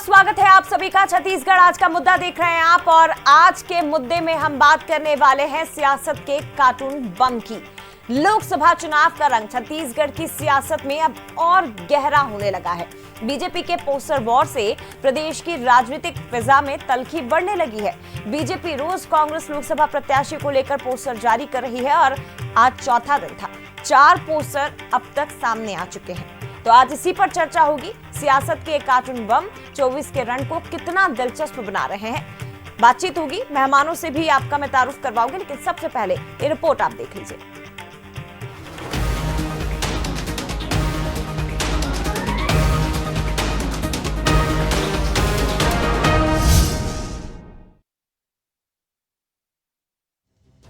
स्वागत है आप सभी का। छत्तीसगढ़ आज का मुद्दा देख रहे हैं आप, और आज के मुद्दे में हम बात करने वाले हैं सियासत के कार्टून बम की। लोकसभा चुनाव का रंग छत्तीसगढ़ की सियासत में अब और गहरा होने लगा है। बीजेपी के पोस्टर वॉर से प्रदेश की राजनीतिक फिजा में तल्खी बढ़ने लगी है। बीजेपी रोज कांग्रेस लोकसभा प्रत्याशी को लेकर पोस्टर जारी कर रही है और आज चौथा दिन था। 4 पोस्टर अब तक सामने आ चुके हैं। तो आज इसी पर चर्चा होगी। सियासत के कार्टून बम 24 के रण को कितना दिलचस्प बना रहे हैं, बातचीत होगी। मेहमानों से भी आपका मैं तारुफ करवाऊंगी, लेकिन सबसे पहले ये रिपोर्ट आप देख लीजिए।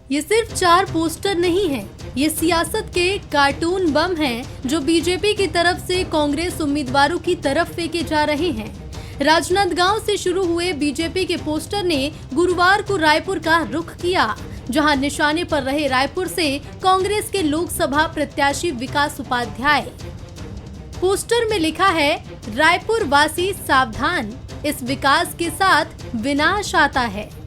ये सिर्फ 4 पोस्टर नहीं हैं, ये सियासत के कार्टून बम हैं जो बीजेपी की तरफ से कांग्रेस उम्मीदवारों की तरफ फेंके जा रहे हैं। राजनांदगांव से शुरू हुए बीजेपी के पोस्टर ने गुरुवार को रायपुर का रुख किया, जहां निशाने पर रहे रायपुर से कांग्रेस के लोकसभा प्रत्याशी विकास उपाध्याय। पोस्टर में लिखा है, रायपुर वासी सावधान, इस विकास के साथ विनाश आता है।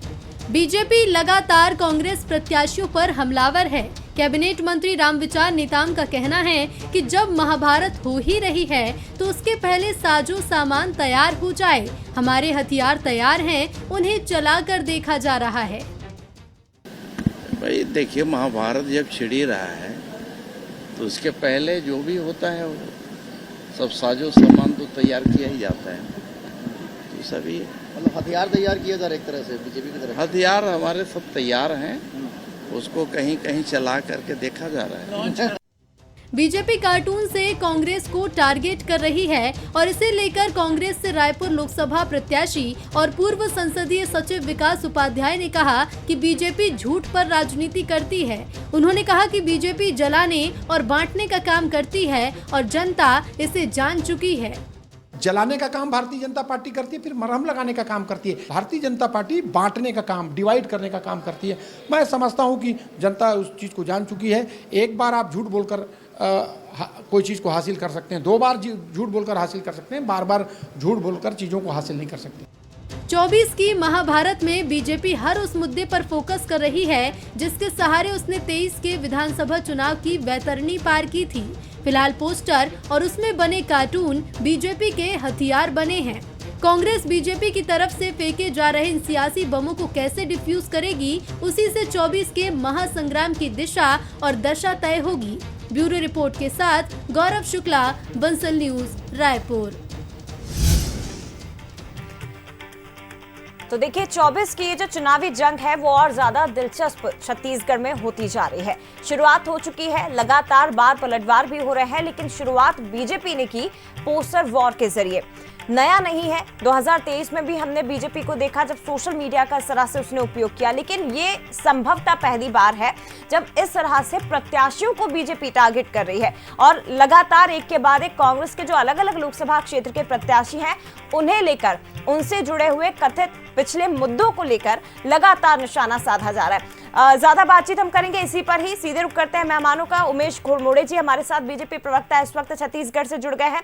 बीजेपी लगातार कांग्रेस प्रत्याशियों पर हमलावर है। कैबिनेट मंत्री रामविचार नेताम का कहना है कि जब महाभारत हो ही रही है तो उसके पहले साजो सामान तैयार हो जाए। हमारे हथियार तैयार हैं, उन्हें चलाकर देखा जा रहा है। भाई देखिए, महाभारत जब छिड़ी रहा है तो उसके पहले जो भी होता है वो सब साजो सामान तो तैयार किया ही जाता है। तो सभी मतलब हथियार तैयार किया जा रहा है एक तरह से बीजेपी की तरफ। हथियार हमारे सब तैयार हैं, उसको कहीं कहीं चला करके देखा जा रहा है। बीजेपी कार्टून से कांग्रेस को टारगेट कर रही है और इसे लेकर कांग्रेस से रायपुर लोकसभा प्रत्याशी और पूर्व संसदीय सचिव विकास उपाध्याय ने कहा कि बीजेपी झूठ पर राजनीति करती है। उन्होंने कहा कि बीजेपी जलाने और बांटने का काम करती है और जनता इसे जान चुकी है। जलाने का काम भारतीय जनता पार्टी करती है, फिर मरहम लगाने का काम करती है। भारतीय जनता पार्टी बांटने का काम, डिवाइड करने का काम करती है। मैं समझता हूं कि जनता उस चीज़ को जान चुकी है। एक बार आप झूठ बोलकर कोई चीज़ को हासिल कर सकते हैं, 2 बार झूठ बोलकर हासिल कर सकते हैं, बार बार झूठ बोलकर चीज़ों को हासिल नहीं कर सकते। 24 की महाभारत में बीजेपी हर उस मुद्दे पर फोकस कर रही है जिसके सहारे उसने 23 के विधानसभा चुनाव की वैतरणी पार की थी। फिलहाल पोस्टर और उसमें बने कार्टून बीजेपी के हथियार बने हैं। कांग्रेस बीजेपी की तरफ से फेंके जा रहे इन सियासी बमों को कैसे डिफ्यूज करेगी, उसी से 24 के महासंग्राम की दिशा और दशा तय होगी। ब्यूरो रिपोर्ट के साथ गौरव शुक्ला, बंसल न्यूज, रायपुर। तो देखिए, 24 की ये जो चुनावी जंग है वो और ज्यादा दिलचस्प छत्तीसगढ़ में होती जा रही है। शुरुआत हो चुकी है, लगातार बार पलटवार भी हो रहे हैं, लेकिन शुरुआत बीजेपी ने की पोस्टर वॉर के जरिए। नया नहीं है, 2023 में भी हमने बीजेपी को देखा जब सोशल मीडिया का इस तरह से उसने उपयोग किया, लेकिन ये संभवतः पहली बार है जब इस तरह से प्रत्याशियों को बीजेपी टारगेट कर रही है। और लगातार एक के बाद एक कांग्रेस के जो अलग अलग लोकसभा क्षेत्र के प्रत्याशी हैं उन्हें लेकर, उनसे जुड़े हुए कथित पिछले मुद्दों को लेकर लगातार निशाना साधा जा रहा है। ज्यादा बातचीत हम करेंगे इसी पर ही। सीधे रुख करते हैं मेहमानों का। उमेश घुरमोड़े जी हमारे साथ, बीजेपी प्रवक्ता इस वक्त छत्तीसगढ़ से जुड़ गए हैं।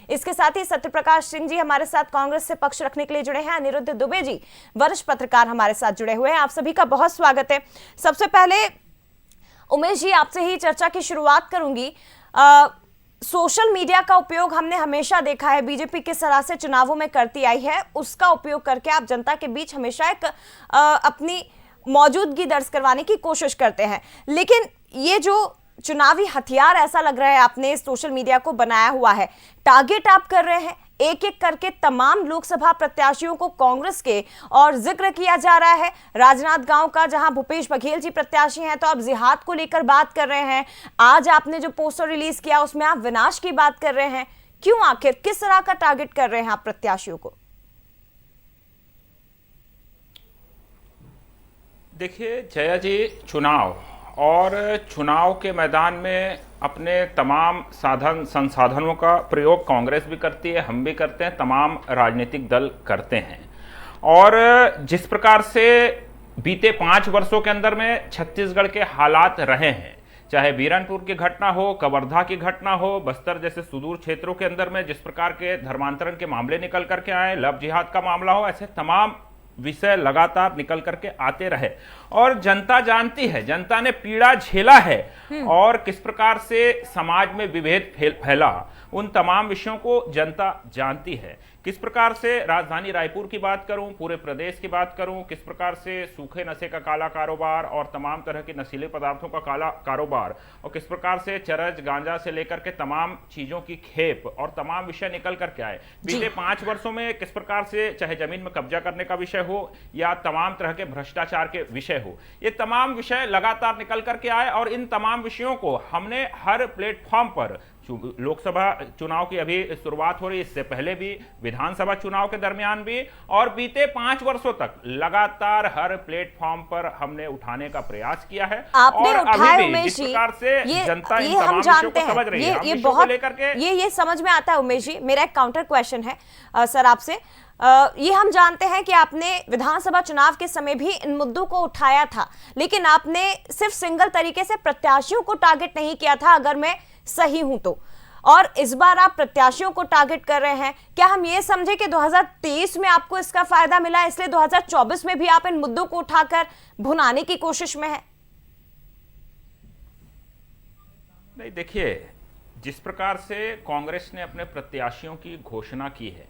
इसके साथ ही सत्यप्रकाश सिंह जी हमारे साथ कांग्रेस से पक्ष रखने के लिए जुड़े हैं। अनिरुद्ध दुबे जी वरिष्ठ पत्रकार हमारे साथ जुड़े हुए हैं। आप सभी का बहुत स्वागत है। सबसे पहले उमेश जी, आपसे ही चर्चा की शुरुआत करूंगी। सोशल मीडिया का उपयोग हमने हमेशा देखा है, बीजेपी किस तरह से चुनावों में करती आई है, उसका उपयोग करके आप जनता के बीच हमेशा एक अपनी मौजूदगी दर्ज करवाने की कोशिश करते हैं। लेकिन ये जो चुनावी हथियार ऐसा लग रहा है आपने सोशल मीडिया को बनाया हुआ है, टारगेट आप कर रहे हैं एक एक करके तमाम लोकसभा प्रत्याशियों को कांग्रेस के, और जिक्र किया जा रहा है राजनांदगांव का जहां भूपेश बघेल जी प्रत्याशी हैं, तो आप जिहाद को लेकर बात कर रहे हैं। आज आपने जो पोस्टर रिलीज किया उसमें आप विनाश की बात कर रहे हैं। क्यों, आखिर किस तरह का टारगेट कर रहे हैं आप प्रत्याशियों को? देखिए जया जी, चुनाव के मैदान में अपने तमाम संसाधनों का प्रयोग कांग्रेस भी करती है, हम भी करते हैं, तमाम राजनीतिक दल करते हैं। और जिस प्रकार से बीते 5 वर्षों के अंदर में छत्तीसगढ़ के हालात रहे हैं, चाहे बीरनपुर की घटना हो, कवर्धा की घटना हो, बस्तर जैसे सुदूर क्षेत्रों के अंदर में जिस प्रकार के धर्मांतरण के मामले निकल करके आए, लव जिहाद का मामला हो, ऐसे तमाम विषय लगातार निकल करके आते रहे और जनता जानती है, जनता ने पीड़ा झेला है और किस प्रकार से समाज में विभेद फैला, उन तमाम विषयों को जनता जानती है। किस प्रकार से राजधानी रायपुर की बात करूं, पूरे प्रदेश की बात करूं, किस प्रकार से सूखे नशे का काला कारोबार और तमाम तरह के नशीले पदार्थों का काला कारोबार और किस प्रकार से चरस गांजा से लेकर के तमाम चीजों की खेप और तमाम विषय निकल करके आए। बीते 5 वर्षों में किस प्रकार से चाहे जमीन में कब्जा करने का विषय हो या तमाम तरह के भ्रष्टाचार के विषय हो, ये तमाम विषय लगातार निकल करके आए और इन तमाम विषयों को हमने हर प्लेटफॉर्म पर, लोकसभा चुनाव की अभी शुरुआत हो रही है, इससे पहले भी विधानसभा चुनाव के दरमियान भी और बीते 5 वर्षों तक लगातार हर प्लेटफॉर्म पर हमने उठाने का प्रयास किया है। आपने और उठाए अभी भी उमेश जिस जी, प्रकार से जनता इन हम तमाम विषयों जानते को समझ हैं, रही है, ये बहुत लेकर के ये समझ में आता है उमेश जी। मेरा एक काउंटर क्वेश्चन है सर आपसे। ये हम जानते हैं कि आपने विधानसभा चुनाव के समय भी इन मुद्दों को उठाया था, लेकिन आपने सिर्फ सिंगल तरीके से प्रत्याशियों को टारगेट नहीं किया था, अगर मैं सही हूं तो। और इस बार आप प्रत्याशियों को टारगेट कर रहे हैं। क्या हम ये समझे कि 2023 में आपको इसका फायदा मिला, इसलिए 2024 में भी आप इन मुद्दों को उठाकर भुनाने की कोशिश में है? नहीं, देखिए, जिस प्रकार से कांग्रेस ने अपने प्रत्याशियों की घोषणा की है,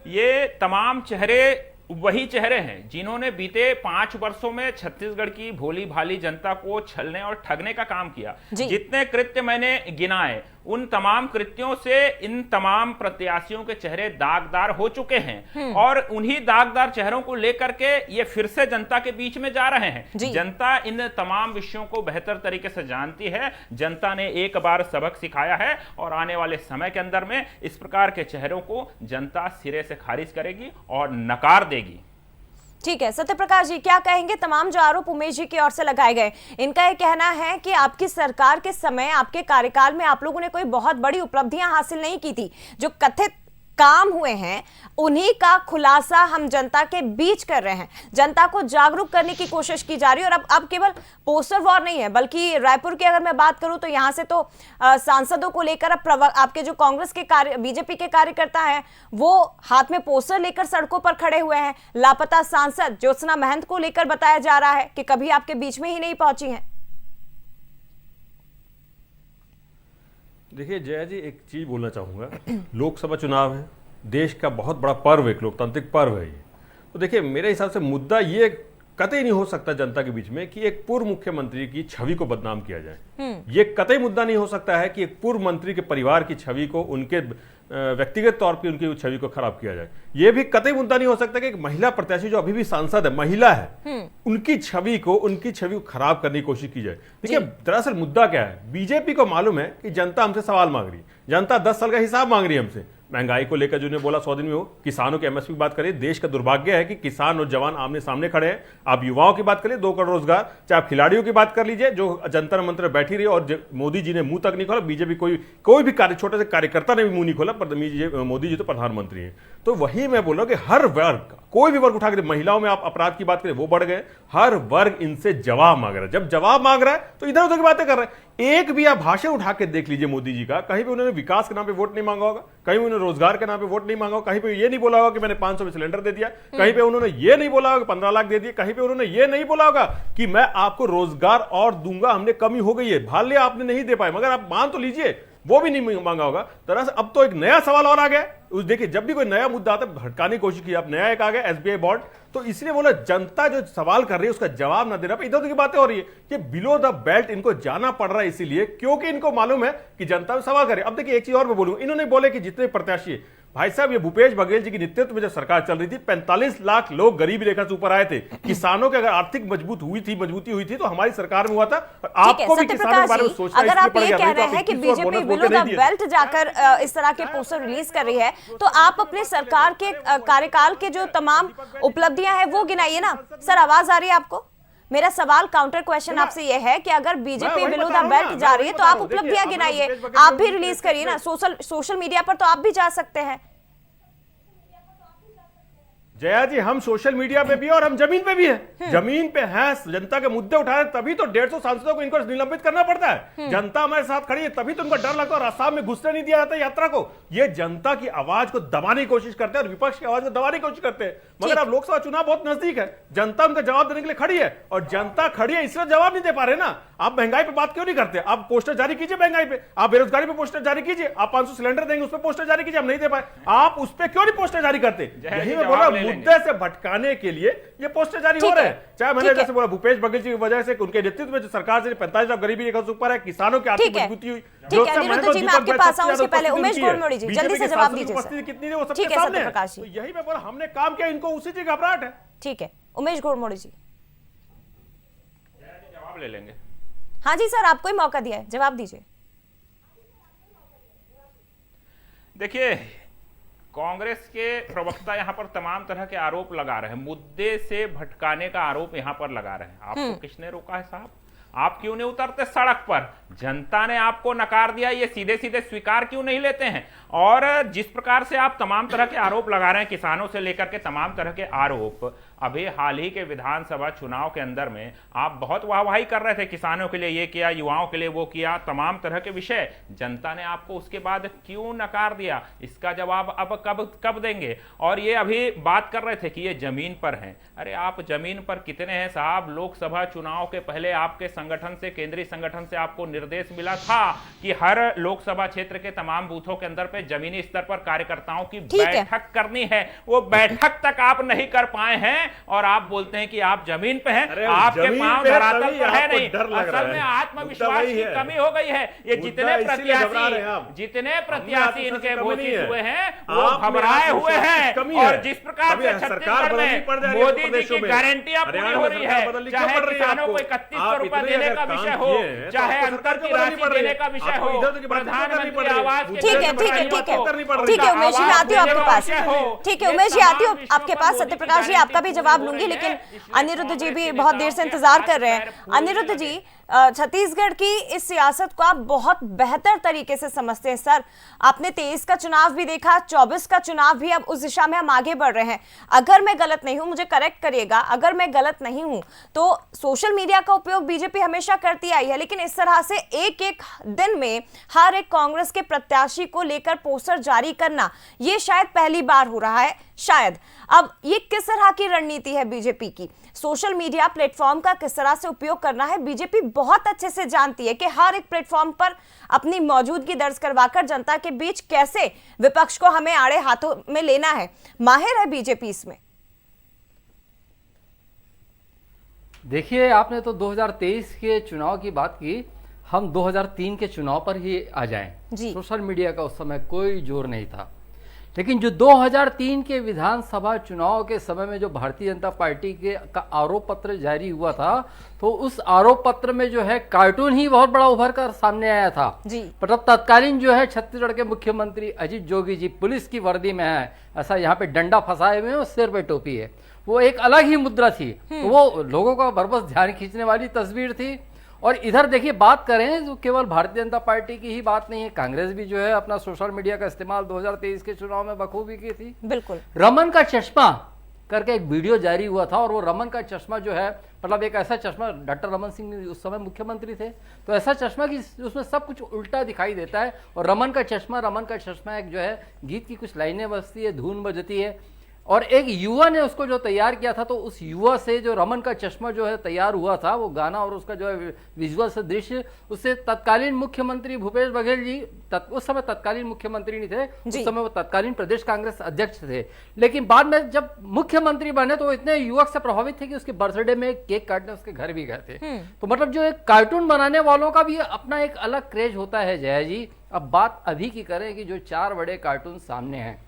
ये तमाम चेहरे वही चेहरे हैं जिन्होंने बीते 5 वर्षों में छत्तीसगढ़ की भोली भाली जनता को छलने और ठगने का काम किया। जितने कृत्य मैंने गिनाए, उन तमाम कृत्यों से इन तमाम प्रत्याशियों के चेहरे दागदार हो चुके हैं और उन्हीं दागदार चेहरों को लेकर के ये फिर से जनता के बीच में जा रहे हैं। जनता इन तमाम विषयों को बेहतर तरीके से जानती है। जनता ने एक बार सबक सिखाया है और आने वाले समय के अंदर में इस प्रकार के चेहरों को जनता सिरे से खारिज करेगी और नकार देगी। ठीक है, सत्यप्रकाश जी क्या कहेंगे? तमाम जो आरोप उमेश जी की ओर से लगाए गए, इनका यह कहना है कि आपकी सरकार के समय, आपके कार्यकाल में आप लोगों ने कोई बहुत बड़ी उपलब्धियां हासिल नहीं की थी। जो कथित काम हुए हैं उन्हीं का खुलासा हम जनता के बीच कर रहे हैं, जनता को जागरूक करने की कोशिश की जा रही है। और अब केवल पोस्टर वॉर नहीं है, बल्कि रायपुर की अगर मैं बात करूं तो यहां से तो सांसदों को लेकर अब आपके जो कांग्रेस के बीजेपी के कार्यकर्ता हैं वो हाथ में पोस्टर लेकर सड़कों पर खड़े हुए हैं। लापता सांसद ज्योत्सना महंत को लेकर बताया जा रहा है कि कभी आपके बीच में ही नहीं पहुंची हैं। देखिए जया जी, एक चीज बोलना चाहूंगा, लोकसभा चुनाव है, देश का बहुत बड़ा पर्व, एक लोकतांत्रिक पर्व है ये। तो देखिए मेरे हिसाब से मुद्दा ये कतई नहीं हो सकता जनता के बीच में कि एक पूर्व मुख्यमंत्री की छवि को बदनाम किया जाए। ये कतई मुद्दा नहीं हो सकता है कि एक पूर्व मंत्री के परिवार की छवि को, उनके व्यक्तिगत तौर पे उनकी छवि को खराब किया जाए। ये भी कतई मुद्दा नहीं हो सकता कि एक महिला प्रत्याशी जो अभी भी सांसद है, महिला है, उनकी छवि को खराब करने की कोशिश की जाए। देखिए दरअसल मुद्दा क्या है, बीजेपी को मालूम है कि जनता हमसे सवाल मांग रही है, जनता 10 साल का हिसाब मांग रही है हमसे। महंगाई को लेकर जो बोला 100 दिन में हो, किसानों के एमएसपी की बात करें, देश का दुर्भाग्य है कि किसान और जवान आमने सामने खड़े हैं। आप युवाओं की बात करिए, 2 करोड़ रोजगार, चाहे आप खिलाड़ियों की बात कर लीजिए जो जंतर मंत्र बैठी रही और मोदी जी ने मुंह तक नहीं खोला। बीजेपी कोई भी छोटे से कार्यकर्ता ने भी मुंह नहीं खोला, पर मोदी जी तो प्रधानमंत्री हैं। तो वही मैं बोल रहा हूं कि हर वर्ग, कोई भी वर्ग उठा के, महिलाओं में आप अपराध की बात करें वो बढ़ गए, हर वर्ग इनसे जवाब मांग रहा है। जब जवाब मांग रहा है तो इधर उधर की बातें कर रहे हैं। एक भी आप भाषण उठा के देख लीजिए मोदी जी का, कहीं पे उन्होंने विकास के नाम पे वोट नहीं मांगा होगा, कहीं उन्होंने रोजगार के नाम पे वोट नहीं मांगा होगा, कहीं पे ये नहीं बोला होगा कि मैंने 500 में सिलेंडर दे दिया, कहीं पे उन्होंने ये नहीं बोला होगा 15 लाख दे दिए, कहीं पे उन्होंने ये नहीं बोला होगा कि मैं आपको रोजगार और दूंगा, हमने कमी हो गई है, भाले आपने नहीं दे पाए, मगर आप मान तो लीजिए, वो भी नहीं मांगा होगा। दरअसल अब तो एक नया सवाल और आ गया। उस देखिए जब भी कोई नया मुद्दा आता है भटकाने की कोशिश की, अब नया एक आ गया एसबीआई बॉन्ड। तो इसलिए बोला जनता जो सवाल कर रही है उसका जवाब ना दे रहा, इधर उधर की बातें हो रही है कि बिलो द बेल्ट इनको जाना पड़ रहा है, इसीलिए क्योंकि इनको मालूम है कि जनता सवाल करे। अब देखिए एक चीज और मैं बोलूंगा, इन्होंने बोले कि जितने प्रत्याशी है, भाई साहब ये भूपेश बघेल जी के नेतृत्व में जब सरकार चल रही थी 45 लाख लोग गरीबी रेखा से ऊपर आए थे। किसानों की अगर आर्थिक मजबूती हुई थी तो हमारी सरकार में हुआ था। आपको भी किसानों के बारे में सोचना अगर आप ये कह रहे हैं कि बीजेपी बिलो द बेल्ट जाकर इस तरह के पोस्टर रिलीज कर रही है, तो आप अपने सरकार के कार्यकाल के जो तमाम उपलब्धियां हैं वो गिनाइए ना। सर आवाज आ रही है आपको? मेरा सवाल काउंटर क्वेश्चन आपसे यह है कि अगर बीजेपी बिलो द बेल्ट जा रही है तो आप उपलब्धियां गिनाइए, आप भी रिलीज करिए ना। सोशल मीडिया पर तो आप भी जा सकते हैं। जया जी, हम सोशल मीडिया पे भी और हम जमीन पे भी हैं। जमीन पे हैं, जनता के मुद्दे उठा रहे, तभी तो 150 सांसदों को इनको निलंबित करना पड़ता है। जनता हमारे साथ खड़ी है, तभी तो उनको डर लगता है और असम में घुसने नहीं दिया जाता यात्रा को। ये जनता की आवाज को दबाने की कोशिश करते हैं और विपक्ष की आवाज को दबाने की कोशिश करते हैं। मगर अब लोकसभा चुनाव बहुत नजदीक है, जनता उनका जवाब देने के लिए खड़ी है और जनता खड़ी है इसलिए जवाब नहीं दे पा रहे ना। आप महंगाई पे बात क्यों नहीं करते? आप पोस्टर जारी कीजिए महंगाई पे, आप बेरोजगारी पे पोस्टर जारी कीजिए, आप 500 सिलेंडर देंगे उस पर पोस्टर जारी कीजिए, हम नहीं दे पाए, आप उस पर क्यों नहीं पोस्टर जारी करते? यही मैं बोला, मुद्दे से भटकाने के लिए ये पोस्टर जारी हो रहे हैं। चाहे मैंने जैसे बोला भूपेश बघेल जी की वजह से, उनके नेतृत्व में जो सरकार से 45 लाख गरीबी रेखा से ऊपर है, किसानों की आर्थिक मजबूती हुई। ठीक है अनिरुद्ध जी, मैं आपके पास आऊं, उससे पहले उमेश गोड़मोड़ी जी जल्दी से जवाब दीजिए सर। कितनी है वो सबके ठीक है सामने सत्यप्रकाश है। जी, तो यही मैं बोला, हमने काम किया, इनको उसी चीज घबराहट है। ठीक है उमेश गोड़मोड़ी जी। जवाब ले लेंगे। हाँ जी सर, आपको ही मौका दिया है, जवाब दीजिए। देखिए, कांग्रेस के प्रवक्ता यहां पर तमाम तरह के आरोप लगा रहे हैं, मुद्दे से भटकाने का आरोप यहां पर लगा रहे हैं। आपको किसने रोका है साहब? आप क्यों नहीं उतरते सड़क पर? जनता ने आपको नकार दिया, ये सीधे सीधे स्वीकार क्यों नहीं लेते हैं? और जिस प्रकार से आप तमाम तरह के आरोप लगा रहे हैं, किसानों से लेकर के तमाम तरह के आरोप, अभी हाल ही के विधानसभा चुनाव के अंदर में आप बहुत वाहवाही कर रहे थे, किसानों के लिए ये किया, युवाओं के लिए वो किया, तमाम तरह के विषय। जनता ने आपको उसके बाद क्यों नकार दिया? इसका जवाब अब कब देंगे? और ये अभी बात कर रहे थे कि ये जमीन पर हैं। अरे आप जमीन पर कितने हैं साहब? लोकसभा चुनाव के पहले आपके संगठन से, केंद्रीय संगठन से आपको निर्देश मिला था कि हर लोकसभा क्षेत्र के तमाम बूथों के अंदर पे जमीनी स्तर पर कार्यकर्ताओं की बैठक करनी है। वो बैठक तक आप नहीं कर पाए हैं और आप बोलते हैं कि आप जमीन पे हैं, आपके पांव धरातल पर है नहीं। असल में आत्मविश्वास की कमी हो गई है। ये जितने प्रत्याशी इनके घोषित हुए हैं वो घबराए हुए हैं। और जिस प्रकार से छत्तीसगढ़ में मोदी जी की गारंटियां पूरी हो रही है, चाहे किसानों को 3100 रुपए देने का विषय हो, चाहे अंतर की राशि देने का विषय हो, प्रधानमंत्री आवास के, ठीक है उमेश जी, मैं आती हूँ आपके पास। ठीक है उमेश जी, आती हूँ आपके पास। सत्यप्रकाश जी, आपका भी जवाब लूंगी, लेकिन अनिरुद्ध जी भी बहुत देर से इंतजार कर रहे हैं। अनिरुद्ध जी, छत्तीसगढ़ की इस सियासत को आप बहुत बेहतर तरीके से समझते हैं सर। आपने 23 का चुनाव भी देखा, 24 का चुनाव भी, अब उस दिशा में हम आगे बढ़ रहे हैं। अगर मैं गलत नहीं हूं, मुझे करेक्ट करिएगा, अगर मैं गलत नहीं हूं तो सोशल मीडिया का उपयोग बीजेपी हमेशा करती आई है, लेकिन इस तरह से एक एक दिन में हर एक कांग्रेस के प्रत्याशी को लेकर पोस्टर जारी करना, ये शायद पहली बार हो रहा है। शायद अब ये किस तरह की रणनीति है बीजेपी की? सोशल मीडिया प्लेटफॉर्म का किस तरह से उपयोग करना है, बीजेपी बहुत अच्छे से जानती है कि हर एक प्लेटफॉर्म पर अपनी मौजूदगी दर्ज करवाकर जनता के बीच कैसे विपक्ष को हमें आड़े हाथों में लेना है। माहिर है बीजेपी इसमें। देखिए, आपने तो 2023 के चुनाव की बात की, हम 2003 के चुनाव पर ही आ जाएं। सोशल मीडिया का उस समय कोई जोर नहीं था, लेकिन जो 2003 के विधानसभा चुनाव के समय में जो भारतीय जनता पार्टी का आरोप पत्र जारी हुआ था, तो उस आरोप पत्र में जो है कार्टून ही बहुत बड़ा उभर कर सामने आया था। मतलब तत्कालीन जो है छत्तीसगढ़ के मुख्यमंत्री अजीत जोगी जी पुलिस की वर्दी में है, ऐसा यहाँ पे डंडा फंसाए हुए हैं और सिर पे टोपी है, वो एक अलग ही मुद्रा थी। तो वो लोगों का बरबस ध्यान खींचने वाली तस्वीर थी। और इधर देखिए, बात करें तो केवल भारतीय जनता पार्टी की ही बात नहीं है, कांग्रेस भी जो है अपना सोशल मीडिया का इस्तेमाल 2023 के चुनाव में बखूबी की थी। बिल्कुल। रमन का चश्मा करके एक वीडियो जारी हुआ था, और वो रमन का चश्मा जो है, मतलब एक ऐसा चश्मा, डॉक्टर रमन सिंह उस समय मुख्यमंत्री थे, तो ऐसा चश्मा कि उसमें सब कुछ उल्टा दिखाई देता है। और रमन का चश्मा एक जो है गीत की कुछ लाइनें बजती है, धुन बजती है, और एक युवा ने उसको जो तैयार किया था, तो उस युवा से जो रमन का चश्मा जो है तैयार हुआ था, वो गाना और उसका जो है विजुअल से दृश्य, उससे तत्कालीन मुख्यमंत्री भूपेश बघेल जी, उस समय तत्कालीन मुख्यमंत्री नहीं थे, उस समय वो तत्कालीन प्रदेश कांग्रेस अध्यक्ष थे, लेकिन बाद में जब मुख्यमंत्री बने तो वो इतने युवक से प्रभावित थे कि उसके बर्थडे में केक काटने उसके घर भी गए थे। तो मतलब जो एक कार्टून बनाने वालों का भी अपना एक अलग क्रेज होता है जया जी। अब बात अभी की करें कि जो 4 बड़े कार्टून सामने हैं,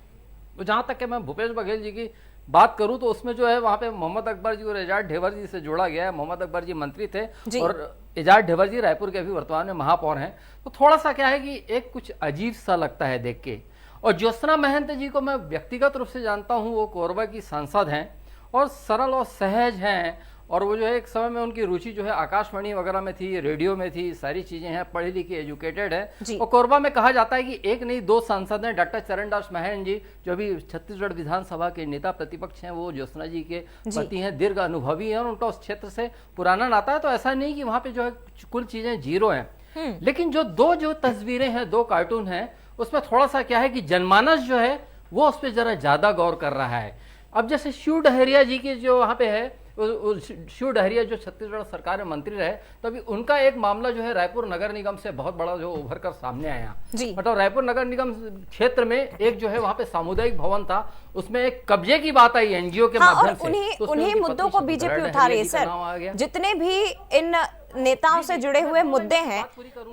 तो जहां तक कि मैं भूपेश बघेल जी की बात करूं, तो उसमें जो है वहां पे मोहम्मद अकबर जी और एजाज ढेबर जी से जोड़ा गया है। मोहम्मद अकबर जी मंत्री थे और एजाज ढेबर जी रायपुर के अभी वर्तमान में महापौर हैं। तो थोड़ा सा क्या है कि एक कुछ अजीब सा लगता है देख के। और ज्योत्सना महंत जी को मैं व्यक्तिगत रूप से जानता हूं, वो कोरबा की सांसद हैं और सरल और सहज हैं और वो जो है एक समय में उनकी रुचि जो है आकाशवाणी वगैरह में थी, रेडियो में थी, सारी चीजें हैं, पढ़ी लिखी एजुकेटेड है। और कोरबा में कहा जाता है कि एक नहीं 2 सांसद हैं, डॉक्टर चरणदास महन जी जो अभी छत्तीसगढ़ विधानसभा के नेता प्रतिपक्ष हैं, वो ज्योत्सना जी के पति हैं, दीर्घ अनुभवी हैं और उनका उस क्षेत्र से पुराना नाता है। तो ऐसा नहीं कि वहां पे जो है कुल चीजें जीरो हैं, लेकिन जो तस्वीरें हैं, 2 कार्टून हैं, उसमें थोड़ा सा क्या है कि जनमानस जो है वो उस पर जरा ज्यादा गौर कर रहा है। अब जैसे शिव डहरिया जी की जो वहां पे है, शिव डहरिया जो छत्तीसगढ़ सरकार में मंत्री रहे, तो अभी उनका एक मामला जो है रायपुर नगर निगम से बहुत बड़ा जो उभर कर सामने आया। मतलब रायपुर नगर निगम क्षेत्र में एक जो है वहां पे सामुदायिक भवन था, उसमें एक कब्जे की बात आई एनजीओ के माध्यम से। उन्हीं मुद्दों को बीजेपी उठा रही है सर। जितने भी इन नेताओं से जुड़े हुए मुद्दे हैं,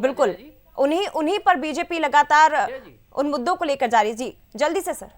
बिल्कुल उन्हीं पर बीजेपी लगातार उन मुद्दों को लेकर जा रही है। जी जल्दी से सर,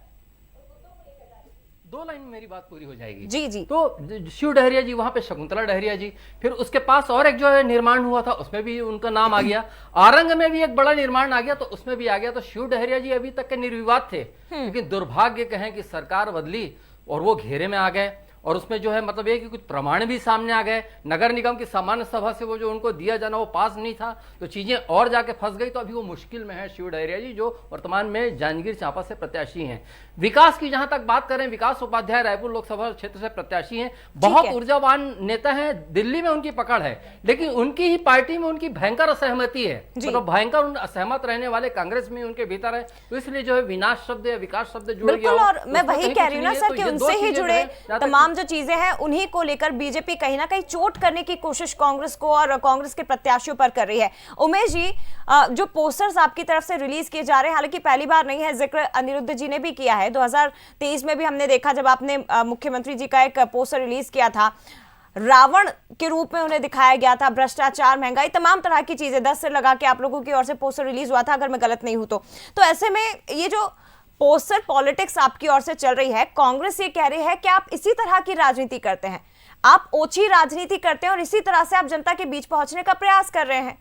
2 लाइन में मेरी बात पूरी हो जाएगी। जी। तो शिव डहरिया जी, वहां पे शकुंतला डहरिया जी, फिर उसके पास और एक जो है निर्माण हुआ था, उसमें भी उनका नाम आ गया। आरंग में भी एक बड़ा निर्माण आ गया, तो उसमें भी आ गया। तो शिव डहरिया जी अभी तक के निर्विवाद थे, लेकिन दुर्भाग्य कहें कि सरकार बदली और वो घेरे में आ गए। और उसमें जो है मतलब ये कि कुछ प्रमाण भी सामने आ गए। नगर निगम की सामान्य सभा से वो जो उनको दिया जाना वो पास नहीं था, तो चीजें और जाके फंस गई। तो अभी वो मुश्किल में है शिव डहरिया जी, जो वर्तमान में जांजगीर चांपा से प्रत्याशी हैं। विकास की जहां तक बात करें, विकास उपाध्याय रायपुर लोकसभा क्षेत्र से प्रत्याशी हैं, बहुत ऊर्जावान नेता हैं, दिल्ली में उनकी पकड़ है, लेकिन उनकी ही पार्टी में उनकी भयंकर असहमति है। मतलब भयंकर असहमत रहने वाले कांग्रेस में उनके भीतर है, तो इसलिए जो है विनाश शब्द या विकास शब्द जुड़ गया। और मैं वही कह रही हूँ ना सर कि उनसे ही जुड़े तमाम जो चीजें हैं उन्हीं को लेकर बीजेपी कहीं ना कहीं चोट करने की कोशिश कांग्रेस को और कांग्रेस के प्रत्याशियों पर कर रही है। उमेश जी, जो पोस्टर्स आपकी तरफ से रिलीज किए जा रहे हैं, हालांकि पहली बार नहीं है, जिक्र अनिरुद्ध जी ने भी किया है। 2023 में भी हमने देखा जब आपने मुख्यमंत्री जी का एक पोस्टर रिलीज किया था, रावण के रूप में उन्हें दिखाया गया था। भ्रष्टाचार, महंगाई, तमाम तरह की चीजें 10 से लगा के आप लोगों की ओर से पोस्टर रिलीज हुआ था, अगर मैं गलत नहीं हूं तो ऐसे में ये जो पोस्टर पॉलिटिक्स आपकी ओर से चल रही है, कांग्रेस ये कह रही है कि आप इसी तरह की राजनीति करते हैं, आप ओछी राजनीति करते हैं और इसी तरह से आप जनता के बीच पहुंचने का प्रयास कर रहे हैं।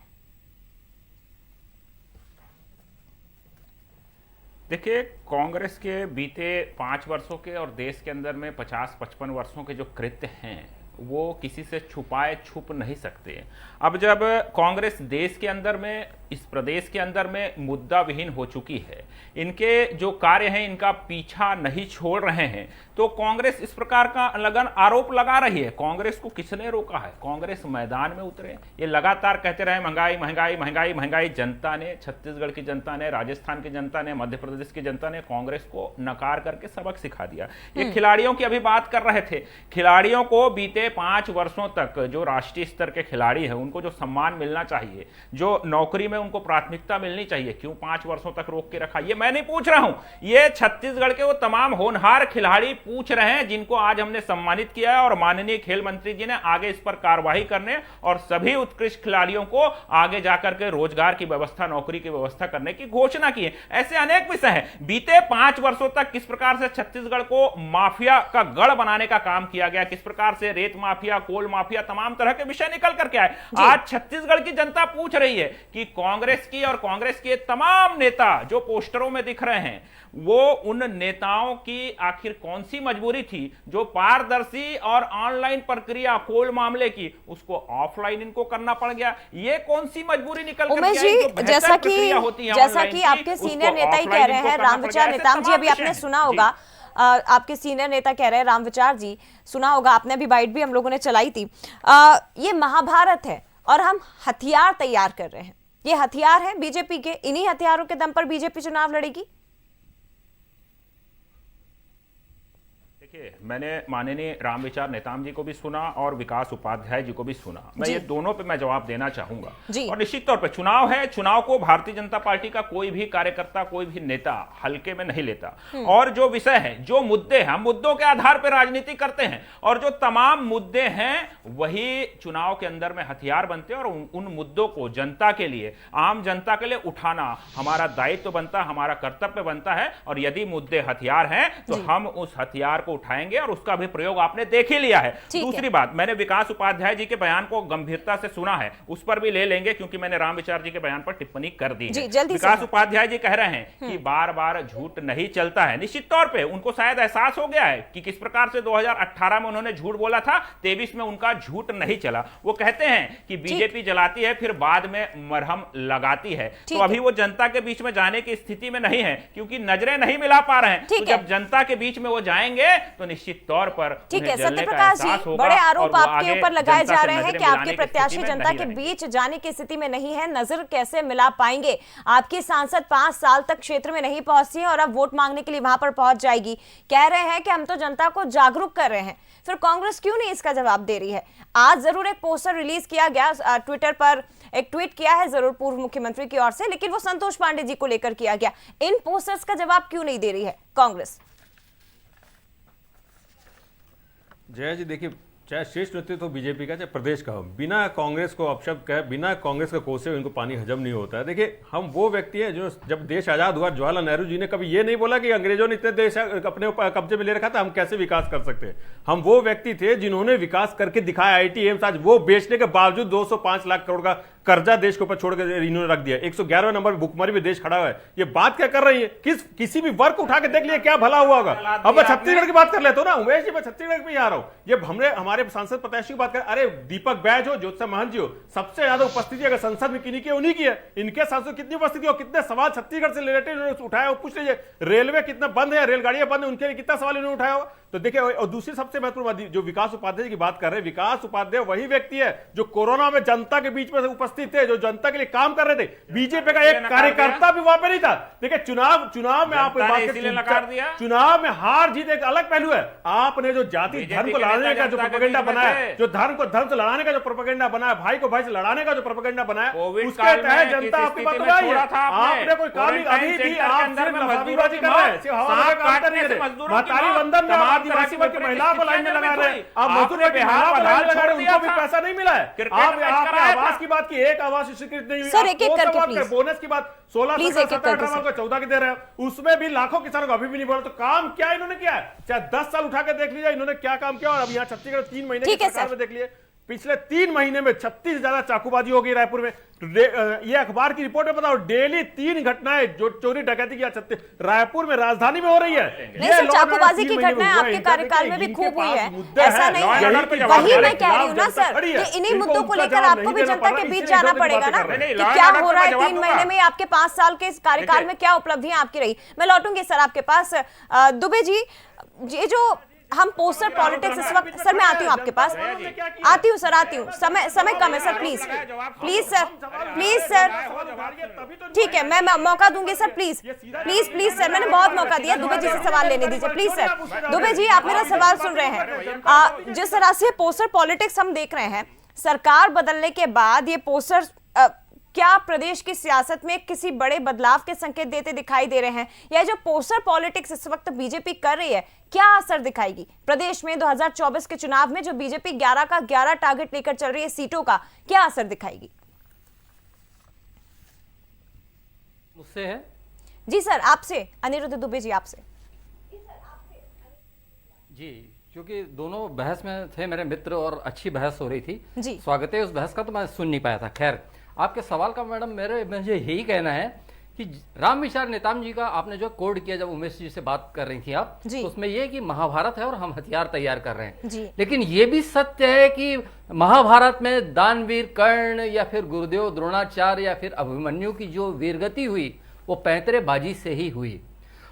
देखिए, कांग्रेस के बीते 5 वर्षों के और देश के अंदर में 50-55 वर्षों के जो कृत्य हैं वो किसी से छुप नहीं सकते। अब जब कांग्रेस देश के अंदर में, इस प्रदेश के अंदर में मुद्दा विहीन हो चुकी है, इनके जो कार्य हैं इनका पीछा नहीं छोड़ रहे हैं, तो कांग्रेस इस प्रकार का लगन आरोप लगा रही है। कांग्रेस को किसने रोका है? कांग्रेस मैदान में उतरे, ये लगातार कहते रहे महंगाई महंगाई महंगाई महंगाई। जनता ने, छत्तीसगढ़ की जनता ने, राजस्थान की जनता ने, मध्य प्रदेश की जनता ने कांग्रेस को नकार करके सबक सिखा दिया। ये खिलाड़ियों की अभी बात कर रहे थे, खिलाड़ियों को बीते 5 वर्षों तक जो राष्ट्रीय स्तर के खिलाड़ी हैं उनको जो सम्मान मिलना चाहिए, जो नौकरी में उनको प्राथमिकता मिलनी चाहिए, क्यों 5 वर्षों तक रोक के रखा? ये मैं नहीं पूछ रहा हूं, ये छत्तीसगढ़ के वो तमाम होनहार खिलाड़ी पूछ रहे हैं जिनको आज हमने सम्मानित किया है। और माननीय खेल मंत्री जी ने आगे इस पर कार्रवाई करने और सभी उत्कृष्ट खिलाड़ियों को आगे जाकर के रोजगार की व्यवस्था, नौकरी की व्यवस्था करने की घोषणा की है। ऐसे अनेक विषय हैं। बीते 5 वर्षों तक किस प्रकार से छत्तीसगढ़ को माफिया का गढ़ बनाने का काम किया गया, किस प्रकार से रेत माफिया, कोल माफिया, तमाम तरह के विषय निकल करके आए। आज छत्तीसगढ़ की जनता पूछ रही है कि कांग्रेस की और कांग्रेस के तमाम नेता जो पोस्टरों में दिख रहे हैं, वो उन नेताओं की आखिर कौन सी मजबूरी थी जो पारदर्शी और ऑनलाइन प्रक्रिया कोल मामले की उसको ऑफलाइन इनको करना पड़ गया? ये कौन सी मजबूरी निकल कर उमेश जी, जैसा कि आपके सीनियर नेता ही कह रहे हैं, रामविचार नेताम जी, अभी आपने सुना होगा, आपके सीनियर नेता कह रहे हैं, रामविचार जी, सुना होगा आपने, अभी बाइट भी हम लोगों ने चलाई थी। ये महाभारत है और हम हथियार तैयार कर रहे हैं। ये हथियार है बीजेपी के, इन्हीं हथियारों के दम पर बीजेपी चुनाव लड़ेगी। देखिए, मैंने माननीय रामविचार नेताम जी को भी सुना और विकास उपाध्याय जी को भी सुना। मैं ये दोनों पे मैं जवाब देना चाहूंगा। और निश्चित तौर पे चुनाव है, चुनाव को भारतीय जनता पार्टी का कोई भी कार्यकर्ता, कोई भी नेता हल्के में नहीं लेता। और जो विषय है, जो मुद्दे हैं, हम मुद्दों के आधार पर राजनीति करते हैं और जो तमाम मुद्दे हैं वही चुनाव के अंदर में हथियार बनते हैं। और उन मुद्दों को जनता के लिए, आम जनता के लिए उठाना हमारा दायित्व बनता है, हमारा कर्तव्य बनता है। और यदि मुद्दे हथियार हैं तो हम उस हथियार को उठाएंगे और उसका भी प्रयोग आपने देख ही लिया है। दूसरी बात, मैंने विकास उपाध्याय जी के बयान को गंभीरता से सुना है, उस पर भी ले लेंगे क्योंकि मैंने राम विचार जी के बयान पर टिप्पणी कर दी है। विकास उपाध्याय जी कह रहे हैं कि बार बार झूठ नहीं चलता है। निश्चित तौर पे उनको शायद एहसास हो गया है कि किस प्रकार से 2018 में उन्होंने झूठ बोला था, 23 में उनका झूठ नहीं चला। वो कहते हैं कि बीजेपी जलाती है फिर बाद में मरहम लगाती है। तो अभी वो जनता के बीच में जाने की स्थिति में नहीं है क्योंकि नजरें नहीं मिला पा रहे हैं। तो जब जनता के बीच में वो जाएंगे तो निश्चित तौर पर ठीक है। सत्यप्रकाश जी, बड़े आरोप आपके ऊपर लगाए जा रहे हैं कि आपके प्रत्याशी जनता के बीच जाने की स्थिति में नहीं है, नजर कैसे मिला पाएंगे? आपकी सांसद 5 साल तक क्षेत्र में नहीं पहुंची है और अब वोट मांगने के लिए वहां पर पहुंच जाएगी। कह रहे हैं कि हम तो जनता को जागरूक कर रहे हैं, फिर कांग्रेस क्यों नहीं इसका जवाब दे रही है? आज जरूर एक पोस्टर रिलीज किया गया, ट्विटर पर एक ट्वीट किया है जरूर पूर्व मुख्यमंत्री की ओर से, लेकिन वो संतोष पांडे जी को लेकर किया गया। इन पोस्टर्स का जवाब क्यों नहीं दे रही है कांग्रेस? जय जी, देखिए, चाहे शीर्ष नेतृत्व तो बीजेपी का चाहे प्रदेश का हो, बिना कांग्रेस को अपशब्द कहे, बिना कांग्रेस का कोसे इनको पानी हजम नहीं होता है। देखिए, हम वो व्यक्ति हैं जो जब देश आजाद हुआ, जवाहरलाल नेहरू जी ने कभी ये नहीं बोला कि अंग्रेजों ने इतने देश अपने कब्जे में ले रखा था, हम कैसे विकास कर सकते हैं। हम वो व्यक्ति थे जिन्होंने विकास करके दिखाया। IIT एम्स आज वो बेचने के बावजूद 205 लाख करोड़ का कर्जा देश के ऊपर छोड़कर इन्होंने रख दिया। 111वें नंबर पर भुखमरी में देश खड़ा हुआ है। ये बात क्या कर रही है? किसी भी वर्ग उठा के देख लिया क्या भला हुआ होगा। अब मैं छत्तीसगढ़ की बात कर लेता हूं ना उमेश जी, मैं छत्तीसगढ़ में आ रहा हूं। ये हमने हमारे सांसद प्रत्याशी की बात कर, अरे दीपक बैज हो, ज्योत्सना महंत जी हो, सबसे ज्यादा उपस्थिति अगर संसद में किन्हीं की उन्हीं की है। इनके सांसद कितनी उपस्थिति हो, कितने सवाल छत्तीसगढ़ से रिलेटेड उठाया, पूछ लीजिए। रेलवे कितना बंद है, रेलगाड़ियां बंद है, उनके लिए कितना सवाल इन्होंने उठाया हो। तो देखिए, और दूसरी सबसे महत्वपूर्ण बात जो विकास उपाध्याय की बात कर रहे हैं, विकास उपाध्याय वही व्यक्ति है जो कोरोना में जनता के बीच में उपस्थित थे, जो जनता के लिए काम कर रहे थे। बीजेपी का एक कार्यकर्ता भी वहां पे नहीं था। देखिए, चुनाव में आप चुनाव में हार जीत एक अलग पहलू है। आपने जो जाति धर्म को लड़ाने का जो प्रोपेगेंडा बनाया, जो धर्म को धर्म से लड़ाने का जो प्रोपेगेंडा बनाया, भाई को भाई से लड़ाने का जो प्रोपेगेंडा बनाया, उसके तहत जनता आपकी बात लगाई है। आपने कोई काम अभी भी आप सिर्फ लफाफीबाजी कर रहे हैं, सिर्फ हवा में काम कर रहे हैं। महतारी वंदन में आदिवासी वर्ग की महिला को लाइन में लगा रहे हैं, आप मजदूर वर्ग की महिला को लाइन में लगा रहे हैं, उनको भी पैसा नहीं मिला है। आपने आवास की बात की, एक आवास स्वीकृत नहीं हुई। सर, एक-एक करके प्लीज। बोनस की बात 16 17 को 14 की दे रहे हैं, उसमें भी लाखों किसानों को अभी भी नहीं बोला। तो काम क्या इन्होंने किया है? चाहे 10 साल उठा के देख लीजिए इन्होंने क्या काम किया। और अब यहाँ छत्तीसगढ़ 3 महीने की सरकार में देख लिए, पिछले 3 महीने में 36 से ज्यादा चाकूबाजी हो गई रायपुर में। ये अखबार की रिपोर्ट में बताओ, डेली 3 घटनाएं जो चोरी डकैती की रायपुर में, राजधानी में हो रही है। नहीं सर, चाकूबाजी की घटनाएं आपके कार्यकाल में भी खूब हुई है, ऐसा नहीं है। वही मैं कह रही हूँ ना सर, कि इन्हीं मुद्दों को लेकर आपको भी जनता के बीच जाना पड़ेगा ना, कि क्या हो रहा है 3 महीने में, आपके 5 साल के कार्यकाल में क्या उपलब्धियां आपकी रही। मैं लौटूंगी सर आपके पास। दुबे जी, ये जो हम पोस्टर पॉलिटिक्स इस वक्त, सर मैं आती हूँ आपके पास, आती हूँ सर, आती हूँ, समय कम है सर, प्लीज सर, ठीक है, मैं मौका दूंगी सर, प्लीज सर, मैंने बहुत मौका दिया। दुबे जी से सवाल लेने दीजिए प्लीज सर। दुबे जी, आप मेरा सवाल सुन रहे हैं। जिस तरह से पोस्टर पॉलिटिक्स हम देख रहे हैं, सरकार बदलने के बाद ये पोस्टर क्या प्रदेश की सियासत में किसी बड़े बदलाव के संकेत देते दिखाई दे रहे हैं? या जो पोस्टर पॉलिटिक्स इस वक्त बीजेपी कर रही है, क्या असर दिखाएगी प्रदेश में 2024 के चुनाव में? जो बीजेपी 11 का 11 टारगेट लेकर चल रही है सीटों का, क्या असर दिखाएगी? मुझसे है जी सर, आपसे अनिरुद्ध दुबे जी, आपसे जी, क्योंकि दोनों बहस में थे मेरे मित्र और अच्छी बहस हो रही थी जी। स्वागत है उस बहस का, तो मैं सुन नहीं पाया था। खैर, आपके सवाल का मैडम मुझे यही कहना है कि राम विचार नेताम जी का आपने जो कोड किया जब उमेश जी से बात कर रही थी आप, तो उसमें यह कि महाभारत है और हम हथियार तैयार कर रहे हैं। लेकिन ये भी सत्य है कि महाभारत में दानवीर कर्ण या फिर गुरुदेव द्रोणाचार्य या फिर अभिमन्यु की जो वीरगति हुई वो पैंतरेबाजी से ही हुई।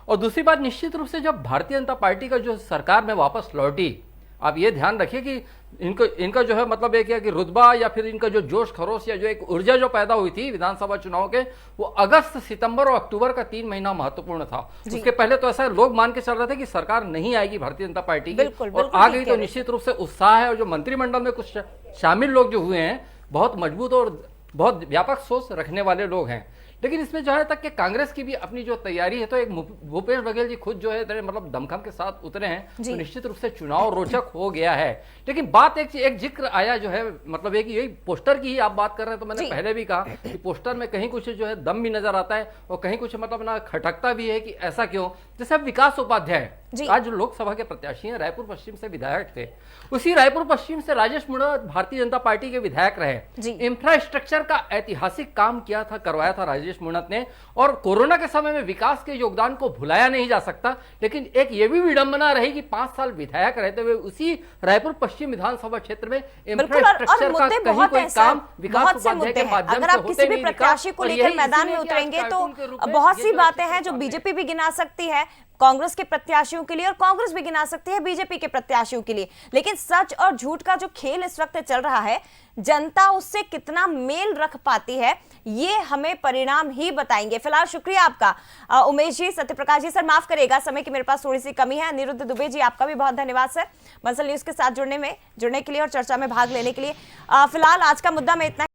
और दूसरी बात, निश्चित रूप से जब भारतीय जनता पार्टी का जो सरकार में वापस लौटी, आप ये ध्यान रखिए कि इनका जो है मतलब एक है कि रुतबा या फिर इनका जो जोश खरोश या जो एक ऊर्जा जो पैदा हुई थी विधानसभा चुनाव के, वो अगस्त, सितंबर और अक्टूबर का 3 महीना महत्वपूर्ण था। उसके पहले तो ऐसा लोग मान के चल रहे थे कि सरकार नहीं आएगी भारतीय जनता पार्टी की, और आ गई तो निश्चित रूप से उत्साह है। और जो मंत्रिमंडल में कुछ शामिल लोग जो हुए हैं, बहुत मजबूत और बहुत व्यापक सोच रखने वाले लोग हैं। लेकिन इसमें जहां तक कि कांग्रेस की भी अपनी जो तैयारी है, तो एक भूपेश बघेल जी खुद जो है मतलब दमखम के साथ उतरे हैं, तो निश्चित रूप से चुनाव रोचक हो गया है। लेकिन बात एक जिक्र आया जो है मतलब एक यही पोस्टर की ही आप बात कर रहे हैं, तो मैंने पहले भी कहा कि पोस्टर में कहीं कुछ जो है दम भी नजर आता है और कहीं कुछ मतलब ना खटकता भी है कि ऐसा क्यों। जैसे अब विकास उपाध्याय जी। आज जो लोकसभा के प्रत्याशी हैं, रायपुर पश्चिम से विधायक थे, उसी रायपुर पश्चिम से राजेश मुणत भारतीय जनता पार्टी के विधायक रहे। इंफ्रास्ट्रक्चर का ऐतिहासिक काम किया था, करवाया था राजेश मुणत ने, और कोरोना के समय में विकास के योगदान को भुलाया नहीं जा सकता। लेकिन एक ये भी विडंबना रही कि 5 साल विधायक रहते हुए उसी रायपुर पश्चिम विधानसभा क्षेत्र में इंफ्रास्ट्रक्चर का कहीं कोई काम विकास उपाध्याय के माध्यम अगर आप किसी भी प्रत्याशी को लेकर मैदान में उतरेंगे तो बहुत सी बातें हैं जो बीजेपी भी गिना सकती है कांग्रेस के प्रत्याशियों के लिए, और कांग्रेस भी गिना सकती है बीजेपी के प्रत्याशियों के लिए। लेकिन सच और झूठ का जो खेल इस वक्त चल रहा है, जनता उससे कितना मेल रख पाती है, ये हमें परिणाम ही बताएंगे। फिलहाल शुक्रिया आपका उमेश जी, सत्यप्रकाश जी। सर माफ करिएगा, समय की मेरे पास थोड़ी सी कमी है। अनिरुद्ध दुबे जी, आपका भी बहुत धन्यवाद सर, बंसल न्यूज के साथ जुड़ने के लिए और चर्चा में भाग लेने के लिए। फिलहाल आज का मुद्दा में इतना